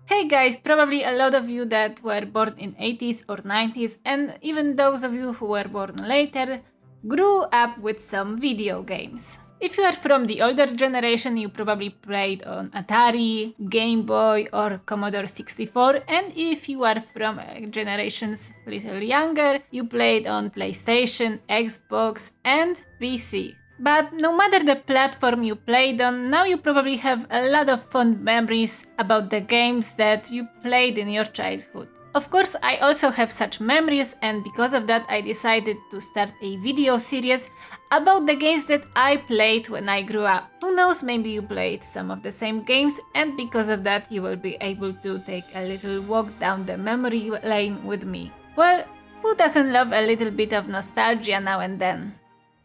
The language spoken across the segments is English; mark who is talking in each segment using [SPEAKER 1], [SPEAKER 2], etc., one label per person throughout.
[SPEAKER 1] Hey guys, probably a lot of you that were born in 80s or 90s and even those of you who were born later grew up with some video games. If you are from the older generation, you probably played on Atari, Game Boy or Commodore 64, and if you are from generations a little younger, you played on PlayStation, Xbox and PC. But no matter the platform you played on, now you probably have a lot of fond memories about the games that you played in your childhood. Of course, I also have such memories, and because of that I decided to start a video series about the games that I played when I grew up. Who knows, maybe you played some of the same games, and because of that you will be able to take a little walk down the memory lane with me. Well, who doesn't love a little bit of nostalgia now and then?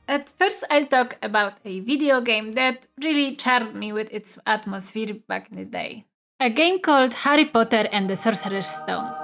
[SPEAKER 1] At first I'll talk about a video game that really charmed me with its atmosphere back in the day. A game called Harry Potter and the Sorcerer's Stone.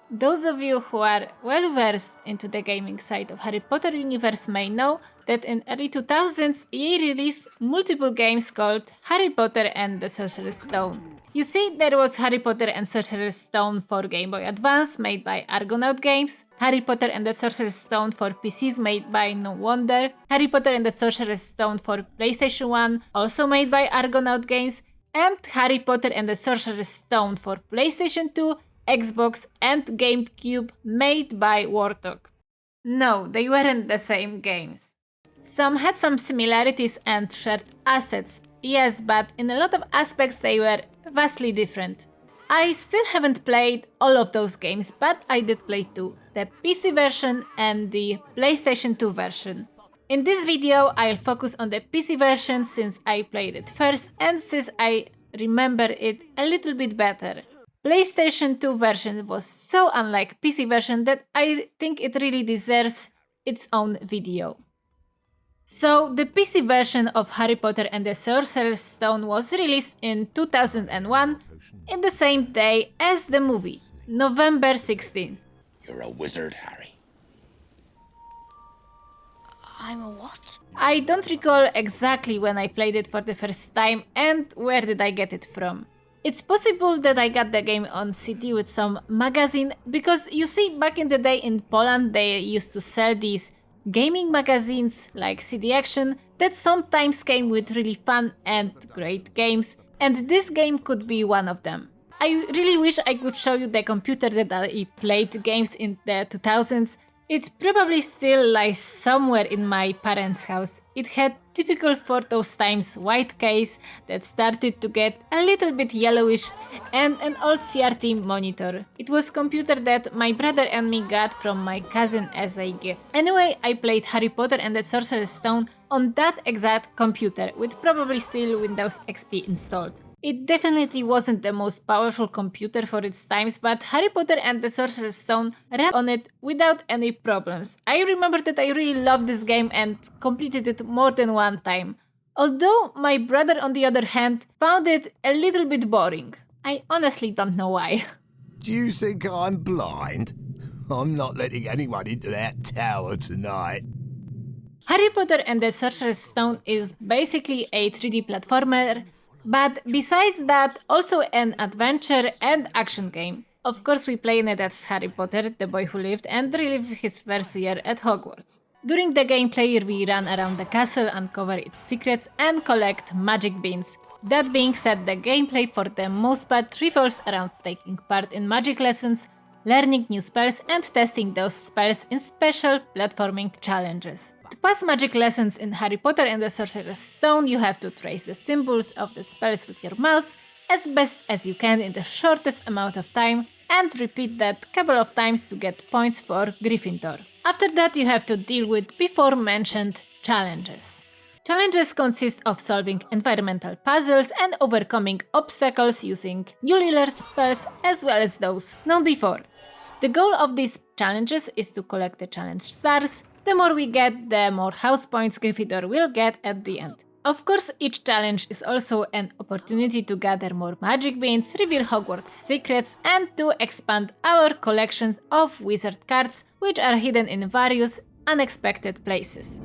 [SPEAKER 1] Those of you who are well versed into the gaming side of Harry Potter universe may know that in early 2000s EA released multiple games called Harry Potter and the Sorcerer's Stone. You see, there was Harry Potter and Sorcerer's Stone for Game Boy Advance made by Argonaut Games, Harry Potter and the Sorcerer's Stone for PCs made by No Wonder, Harry Potter and the Sorcerer's Stone for PlayStation 1 also made by Argonaut Games, and Harry Potter and the Sorcerer's Stone for PlayStation 2, Xbox and GameCube made by Warthog. No, they weren't the same games. Some had some similarities and shared assets, yes, but in a lot of aspects they were vastly different. I still haven't played all of those games, but I did play two, the PC version and the PlayStation 2 version. In this video I'll focus on the PC version since I played it first and since I remember it a little bit better. PlayStation 2 version was so unlike PC version that I think it really deserves its own video. So the PC version of Harry Potter and the Sorcerer's Stone was released in 2001 in the same day as the movie, November 16th.
[SPEAKER 2] You're a wizard, Harry.
[SPEAKER 3] I'm a what?
[SPEAKER 1] I don't recall exactly when I played it for the first time and where did I get it from. It's possible that I got the game on CD with some magazine, because you see, back in the day in Poland they used to sell these gaming magazines like CD Action that sometimes came with really fun and great games, and this game could be one of them. I really wish I could show you the computer that I played games in the 2000s. It probably still lies somewhere in my parents' house. It had typical for those times white case that started to get a little bit yellowish and an old CRT monitor. It was a computer that my brother and me got from my cousin as a gift. Anyway, I played Harry Potter and the Sorcerer's Stone on that exact computer with probably still Windows XP installed. It definitely wasn't the most powerful computer for its times, but Harry Potter and the Sorcerer's Stone ran on it without any problems. I remember that I really loved this game and completed it more than one time. Although my brother, on the other hand, found it a little bit boring. I honestly don't know why.
[SPEAKER 4] Do you think I'm blind? I'm not letting anyone into that tower tonight.
[SPEAKER 1] Harry Potter and the Sorcerer's Stone is basically a 3D platformer, but besides that, also an adventure and action game. Of course, we play in it as Harry Potter, the boy who lived and relived his first year at Hogwarts. During the gameplay, we run around the castle, uncover its secrets and collect magic beans. That being said, the gameplay for the most part revolves around taking part in magic lessons, learning new spells and testing those spells in special platforming challenges. To pass magic lessons in Harry Potter and the Sorcerer's Stone, you have to trace the symbols of the spells with your mouse as best as you can in the shortest amount of time and repeat that couple of times to get points for Gryffindor. After that, you have to deal with before mentioned challenges. Challenges consist of solving environmental puzzles and overcoming obstacles using newly learned spells as well as those known before. The goal of these challenges is to collect the challenge stars. The more we get, the more house points Gryffindor will get at the end. Of course, each challenge is also an opportunity to gather more magic beans, reveal Hogwarts secrets, and to expand our collection of wizard cards, which are hidden in various unexpected places.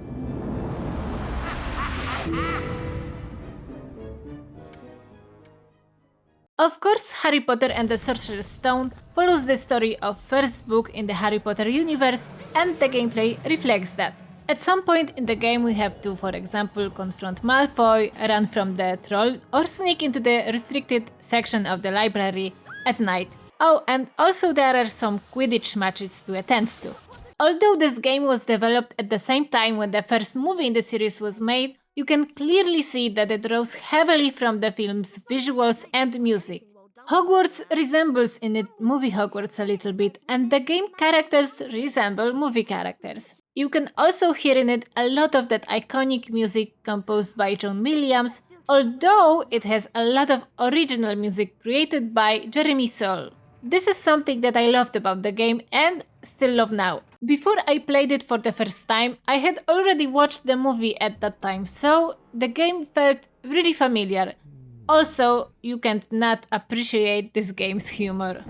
[SPEAKER 1] Of course, Harry Potter and the Sorcerer's Stone follows the story of first book in the Harry Potter universe, and the gameplay reflects that. At some point in the game we have to, for example, confront Malfoy, run from the troll, or sneak into the restricted section of the library at night. Oh, and also there are some Quidditch matches to attend to. Although this game was developed at the same time when the first movie in the series was made, you can clearly see that it draws heavily from the film's visuals and music. Hogwarts resembles in the movie Hogwarts a little bit, and the game characters resemble movie characters. You can also hear in it a lot of that iconic music composed by John Williams, although it has a lot of original music created by Jeremy Soule. This is something that I loved about the game and still love now. Before I played it for the first time, I had already watched the movie at that time, so the game felt really familiar. Also, you can't not appreciate this game's humor.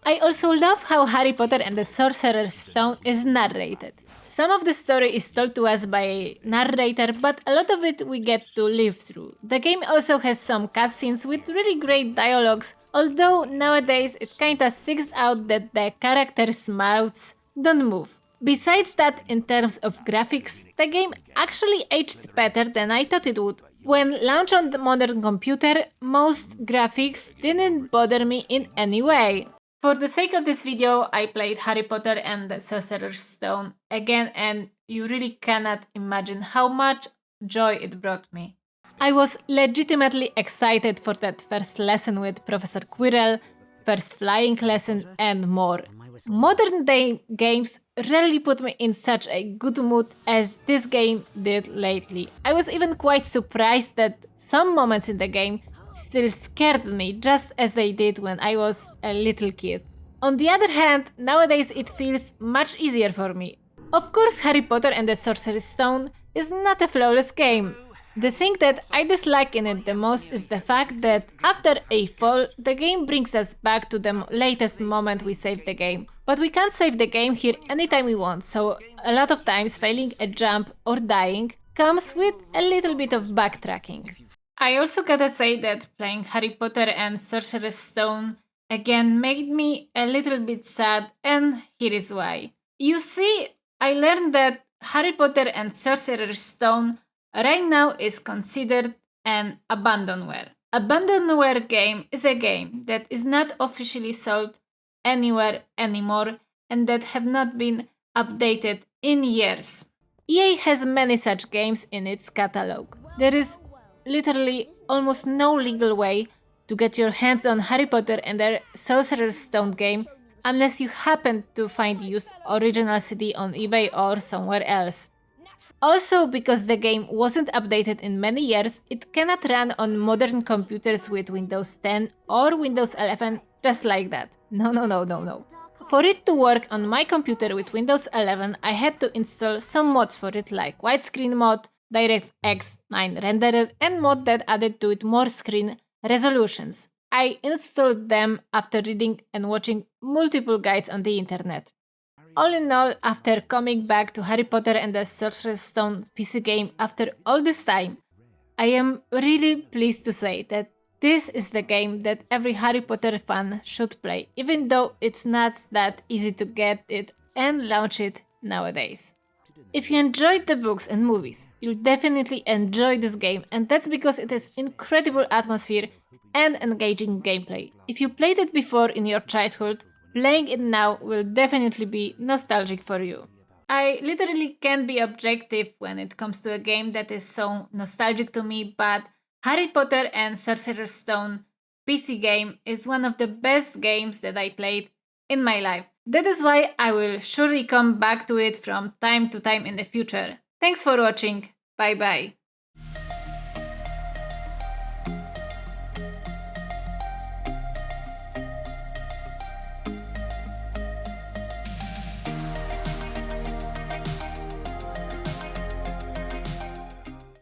[SPEAKER 1] I also love how Harry Potter and the Sorcerer's Stone is narrated. Some of the story is told to us by a narrator, but a lot of it we get to live through. The game also has some cutscenes with really great dialogues, although nowadays it kinda sticks out that the characters' mouths don't move. Besides that, in terms of graphics, the game actually aged better than I thought it would. When launched on the modern computer, most graphics didn't bother me in any way. For the sake of this video, I played Harry Potter and the Sorcerer's Stone again, and you really cannot imagine how much joy it brought me. I was legitimately excited for that first lesson with Professor Quirrell, first flying lesson, and more. Modern day games rarely put me in such a good mood as this game did lately. I was even quite surprised that some moments in the game still scared me just as they did when I was a little kid. On the other hand, nowadays it feels much easier for me. Of course, Harry Potter and the Sorcerer's Stone is not a flawless game. The thing that I dislike in it the most is the fact that after a fall, the game brings us back to the latest moment we saved the game. But we can't save the game here anytime we want, so a lot of times failing a jump or dying comes with a little bit of backtracking. I also gotta say that playing Harry Potter and Sorcerer's Stone again made me a little bit sad, and here is why. You see, I learned that Harry Potter and Sorcerer's Stone right now is considered an abandonware. Abandonware game is a game that is not officially sold anywhere anymore and that have not been updated in years. EA has many such games in its catalog. There is literally almost no legal way to get your hands on Harry Potter and the Sorcerer's Stone game unless you happen to find used original CD on eBay or somewhere else. Also, because the game wasn't updated in many years, it cannot run on modern computers with Windows 10 or Windows 11 just like that. No. For it to work on my computer with Windows 11, I had to install some mods for it like widescreen mod, DirectX 9 renderer, and mod that added to it more screen resolutions. I installed them after reading and watching multiple guides on the internet. All in all, after coming back to Harry Potter and the Sorcerer's Stone PC game after all this time, I am really pleased to say that this is the game that every Harry Potter fan should play, even though it's not that easy to get it and launch it nowadays. If you enjoyed the books and movies, you'll definitely enjoy this game, and that's because it has incredible atmosphere and engaging gameplay. If you played it before in your childhood, playing it now will definitely be nostalgic for you. I literally can't be objective when it comes to a game that is so nostalgic to me, but Harry Potter and Sorcerer's Stone PC game is one of the best games that I played in my life. That is why I will surely come back to it from time to time in the future. Thanks for watching. Bye bye.